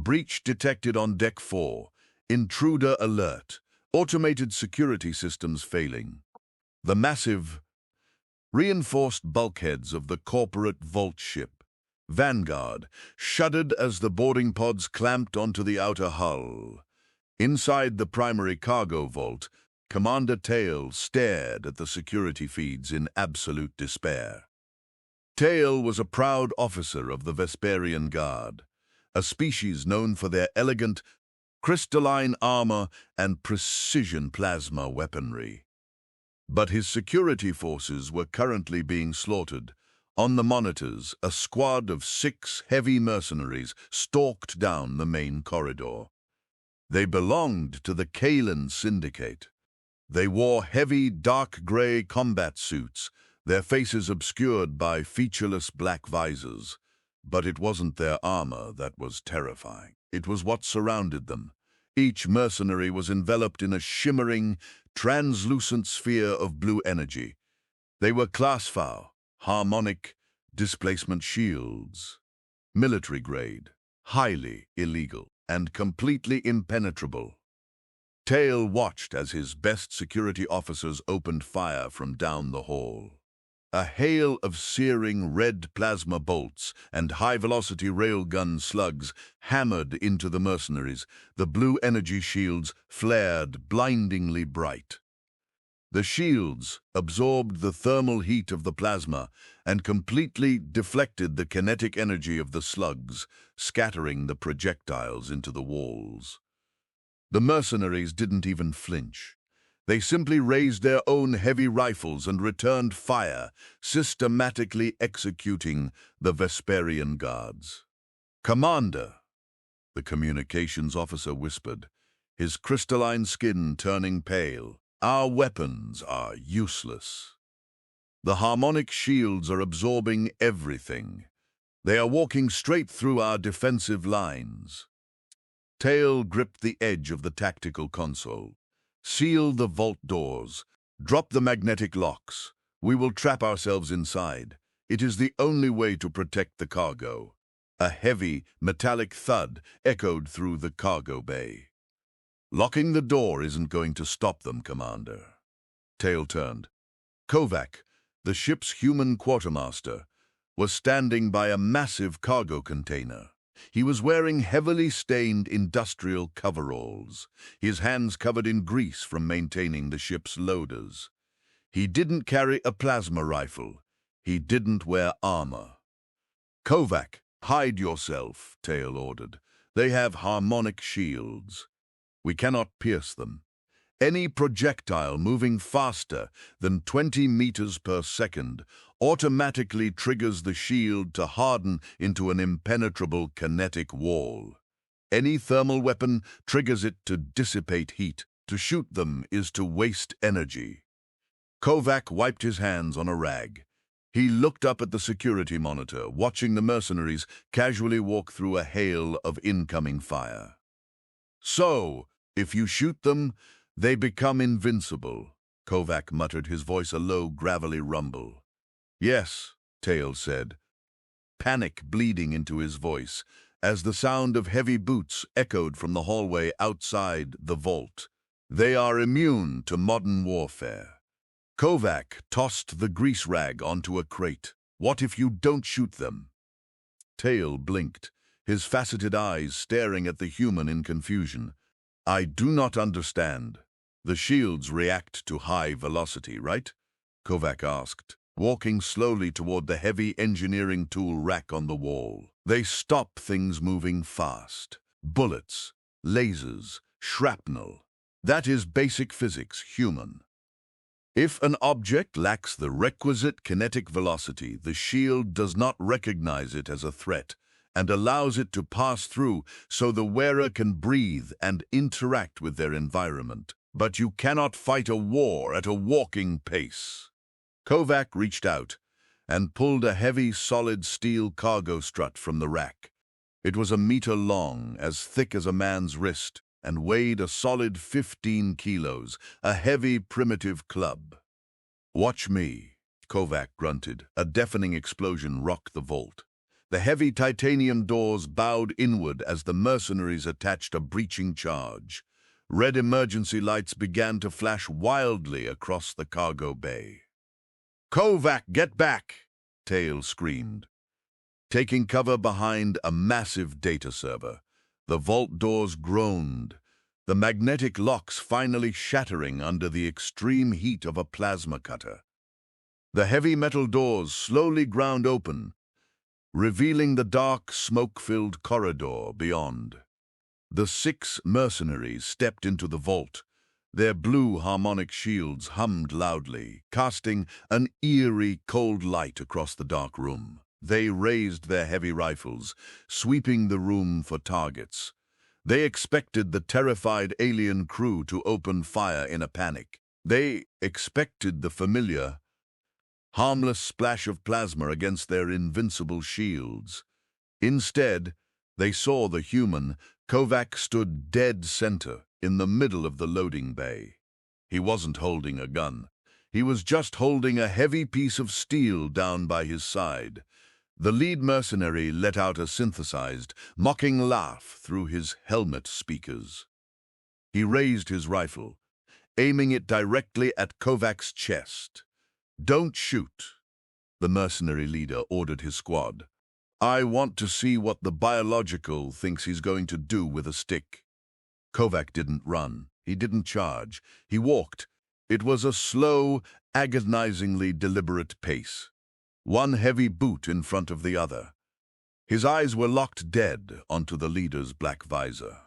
Breach detected on Deck 4. Intruder alert. Automated security systems failing. The massive, reinforced bulkheads of the corporate vault ship, Vanguard, shuddered as the boarding pods clamped onto the outer hull. Inside the primary cargo vault, Commander Tail stared at the security feeds in absolute despair. Tail was a proud officer of the Vesperian Guard, a species known for their elegant, crystalline armor and precision plasma weaponry. But his security forces were currently being slaughtered. On the monitors, a squad of 6 heavy mercenaries stalked down the main corridor. They belonged to the Kalan Syndicate. They wore heavy, dark gray combat suits, their faces obscured by featureless black visors. But it wasn't their armor that was terrifying. It was what surrounded them. Each mercenary was enveloped in a shimmering, translucent sphere of blue energy. They were class-foul, harmonic displacement shields, military-grade, highly illegal, and completely impenetrable. Tail watched as his best security officers opened fire from down the hall. A hail of searing red plasma bolts and high-velocity railgun slugs hammered into the mercenaries. The blue energy shields flared blindingly bright. The shields absorbed the thermal heat of the plasma and completely deflected the kinetic energy of the slugs, scattering the projectiles into the walls. The mercenaries didn't even flinch. They simply raised their own heavy rifles and returned fire, systematically executing the Vesperian guards. "Commander," the communications officer whispered, his crystalline skin turning pale, "our weapons are useless. The harmonic shields are absorbing everything. They are walking straight through our defensive lines." Tail gripped the edge of the tactical console. "Seal the vault doors. Drop the magnetic locks. We will trap ourselves inside. It is the only way to protect the cargo." A heavy, metallic thud echoed through the cargo bay. "Locking the door isn't going to stop them, Commander." Tail turned. Kovac, the ship's human quartermaster, was standing by a massive cargo container. He was wearing heavily stained industrial coveralls, his hands covered in grease from maintaining the ship's loaders. He didn't carry a plasma rifle. He didn't wear armor. "Kovac, hide yourself," Tail ordered. "They have harmonic shields. We cannot pierce them. Any projectile moving faster than 20 meters per second automatically triggers the shield to harden into an impenetrable kinetic wall. Any thermal weapon triggers it to dissipate heat. To shoot them is to waste energy." Kovac wiped his hands on a rag. He looked up at the security monitor, watching the mercenaries casually walk through a hail of incoming fire. "So, if you shoot them, they become invincible," Kovac muttered, his voice a low, gravelly rumble. "Yes," Tail said, panic bleeding into his voice, as the sound of heavy boots echoed from the hallway outside the vault. "They are immune to modern warfare." Kovac tossed the grease rag onto a crate. "What if you don't shoot them?" Tail blinked, his faceted eyes staring at the human in confusion. "I do not understand. The shields react to high velocity, right?" Kovac asked, walking slowly toward the heavy engineering tool rack on the wall. "They stop things moving fast. Bullets, lasers, shrapnel. That is basic physics, human. If an object lacks the requisite kinetic velocity, the shield does not recognize it as a threat and allows it to pass through so the wearer can breathe and interact with their environment. But you cannot fight a war at a walking pace." Kovac reached out and pulled a heavy, solid steel cargo strut from the rack. It was a meter long, as thick as a man's wrist, and weighed a solid 15 kilos, a heavy, primitive club. "Watch me," Kovac grunted. A deafening explosion rocked the vault. The heavy titanium doors bowed inward as the mercenaries attached a breaching charge. Red emergency lights began to flash wildly across the cargo bay. "Kovac, get back!" Tail screamed. Taking cover behind a massive data server, the vault doors groaned, the magnetic locks finally shattering under the extreme heat of a plasma cutter. The heavy metal doors slowly ground open, revealing the dark, smoke-filled corridor beyond. The 6 mercenaries stepped into the vault. Their blue harmonic shields hummed loudly, casting an eerie, cold light across the dark room. They raised their heavy rifles, sweeping the room for targets. They expected the terrified alien crew to open fire in a panic. They expected the familiar, harmless splash of plasma against their invincible shields. Instead, they saw the human. Kovac stood dead center in the middle of the loading bay. He wasn't holding a gun. He was just holding a heavy piece of steel down by his side. The lead mercenary let out a synthesized, mocking laugh through his helmet speakers. He raised his rifle, aiming it directly at Kovac's chest. "Don't shoot," the mercenary leader ordered his squad. "I want to see what the biological thinks he's going to do with a stick." Kovac didn't run. He didn't charge. He walked. It was a slow, agonizingly deliberate pace, one heavy boot in front of the other. His eyes were locked dead onto the leader's black visor.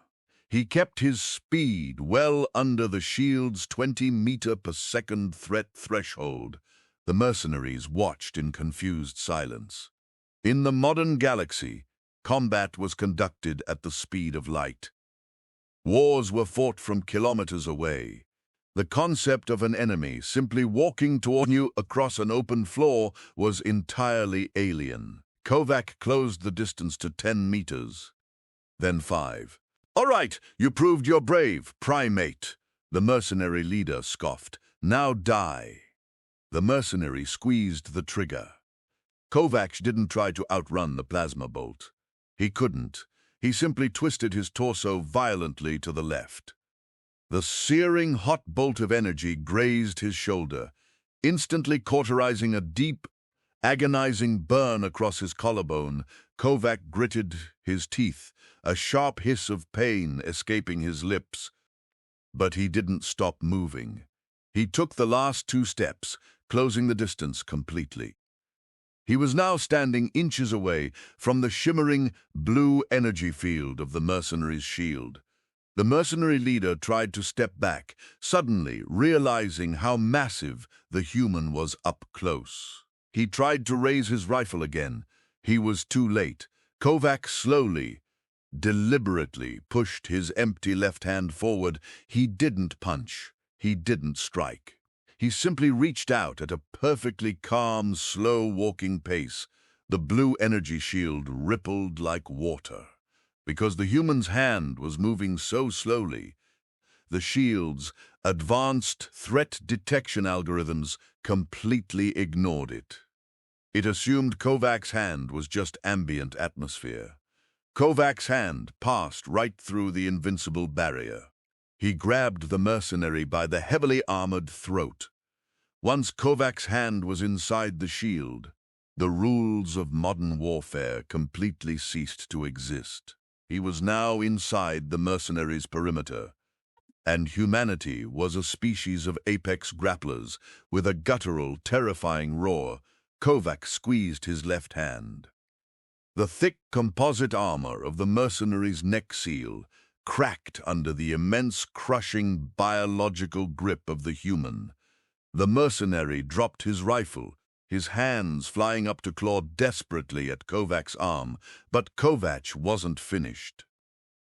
He kept his speed well under the shield's 20-meter-per-second threat threshold. The mercenaries watched in confused silence. In the modern galaxy, combat was conducted at the speed of light. Wars were fought from kilometers away. The concept of an enemy simply walking toward you across an open floor was entirely alien. Kovac closed the distance to 10 meters, then 5. "All right, you proved you're brave, primate," the mercenary leader scoffed. "Now die." The mercenary squeezed the trigger. Kovac didn't try to outrun the plasma bolt. He couldn't. He simply twisted his torso violently to the left. The searing hot bolt of energy grazed his shoulder, instantly cauterizing a deep, agonizing burn across his collarbone. Kovac gritted his teeth, a sharp hiss of pain escaping his lips. But he didn't stop moving. He took the last 2 steps, closing the distance completely. He was now standing inches away from the shimmering blue energy field of the mercenary's shield. The mercenary leader tried to step back, suddenly realizing how massive the human was up close. He tried to raise his rifle again. He was too late. Kovac slowly, deliberately pushed his empty left hand forward. He didn't punch. He didn't strike. He simply reached out at a perfectly calm, slow-walking pace. The blue energy shield rippled like water. Because the human's hand was moving so slowly, the shield's advanced threat detection algorithms completely ignored it. It assumed Kovac's hand was just ambient atmosphere. Kovac's hand passed right through the invincible barrier. He grabbed the mercenary by the heavily armored throat. Once Kovac's hand was inside the shield, the rules of modern warfare completely ceased to exist. He was now inside the mercenary's perimeter, and humanity was a species of apex grapplers. With a guttural, terrifying roar, Kovac squeezed his left hand. The thick composite armor of the mercenary's neck seal cracked under the immense, crushing biological grip of the human. The mercenary dropped his rifle, his hands flying up to claw desperately at Kovac's arm, but Kovac wasn't finished.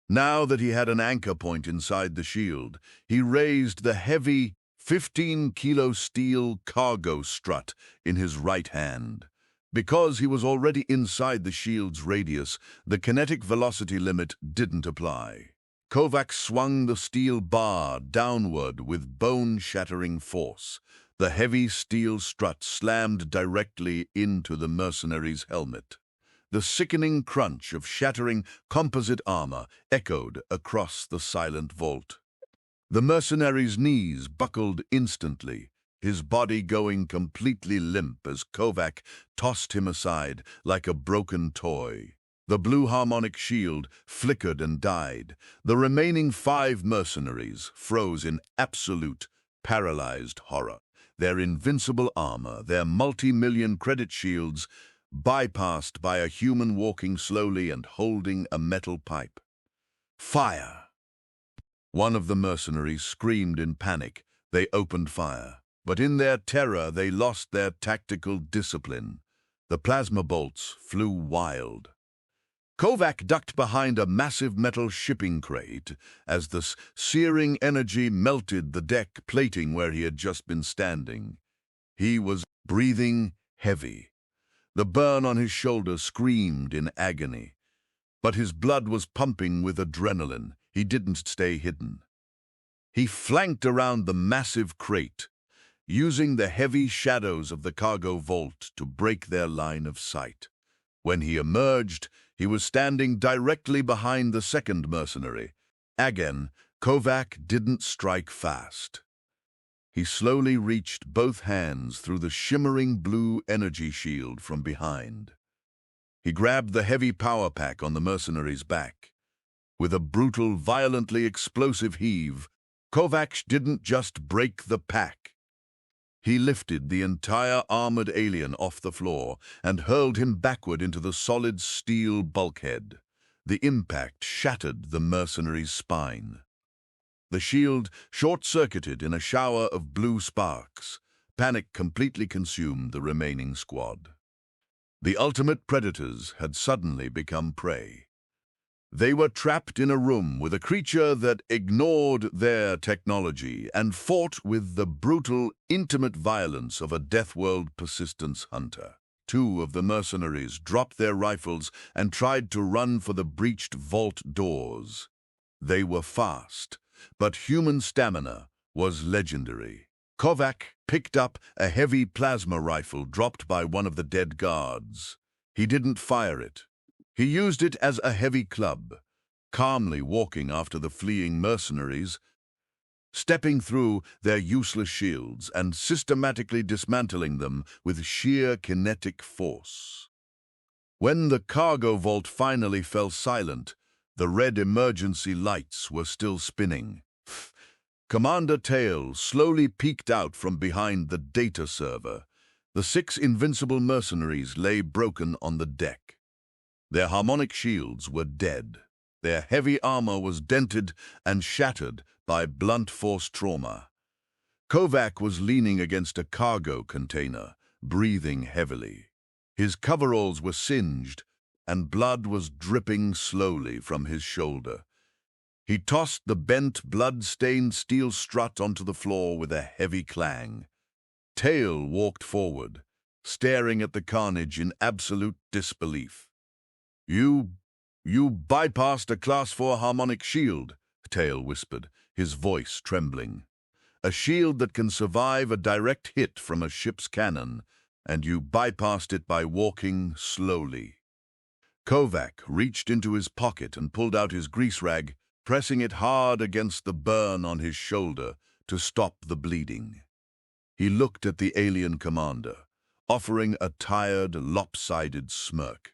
Now that he had an anchor point inside the shield, he raised the heavy 15-kilo steel cargo strut in his right hand. Because he was already inside the shield's radius, the kinetic velocity limit didn't apply. Kovac swung the steel bar downward with bone-shattering force. The heavy steel strut slammed directly into the mercenary's helmet. The sickening crunch of shattering composite armor echoed across the silent vault. The mercenary's knees buckled instantly, his body going completely limp as Kovac tossed him aside like a broken toy. The blue harmonic shield flickered and died. The remaining 5 mercenaries froze in absolute, paralyzed horror. Their invincible armor, their multi-million credit shields, bypassed by a human walking slowly and holding a metal pipe. Fire! One of the mercenaries screamed in panic. They opened fire. But in their terror, they lost their tactical discipline. The plasma bolts flew wild. Kovac ducked behind a massive metal shipping crate as the searing energy melted the deck plating where he had just been standing. He was breathing heavy. The burn on his shoulder screamed in agony. But his blood was pumping with adrenaline. He didn't stay hidden. He flanked around the massive crate, using the heavy shadows of the cargo vault to break their line of sight. When he emerged, he was standing directly behind the second mercenary. Again, Kovac didn't strike fast. He slowly reached both hands through the shimmering blue energy shield from behind. He grabbed the heavy power pack on the mercenary's back. With a brutal, violently explosive heave, Kovac didn't just break the pack. He lifted the entire armored alien off the floor and hurled him backward into the solid steel bulkhead. The impact shattered the mercenary's spine. The shield short-circuited in a shower of blue sparks. Panic completely consumed the remaining squad. The ultimate predators had suddenly become prey. They were trapped in a room with a creature that ignored their technology and fought with the brutal, intimate violence of a Deathworld persistence hunter. 2 of the mercenaries dropped their rifles and tried to run for the breached vault doors. They were fast, but human stamina was legendary. Kovac picked up a heavy plasma rifle dropped by one of the dead guards. He didn't fire it. He used it as a heavy club, calmly walking after the fleeing mercenaries, stepping through their useless shields and systematically dismantling them with sheer kinetic force. When the cargo vault finally fell silent, the red emergency lights were still spinning. Commander Tail slowly peeked out from behind the data server. The 6 invincible mercenaries lay broken on the deck. Their harmonic shields were dead. Their heavy armor was dented and shattered by blunt force trauma. Kovac was leaning against a cargo container, breathing heavily. His coveralls were singed, and blood was dripping slowly from his shoulder. He tossed the bent, blood-stained steel strut onto the floor with a heavy clang. Tail walked forward, staring at the carnage in absolute disbelief. You bypassed a Class 4 harmonic shield, Tail whispered, his voice trembling. A shield that can survive a direct hit from a ship's cannon, and you bypassed it by walking slowly. Kovac reached into his pocket and pulled out his grease rag, pressing it hard against the burn on his shoulder to stop the bleeding. He looked at the alien commander, offering a tired, lopsided smirk.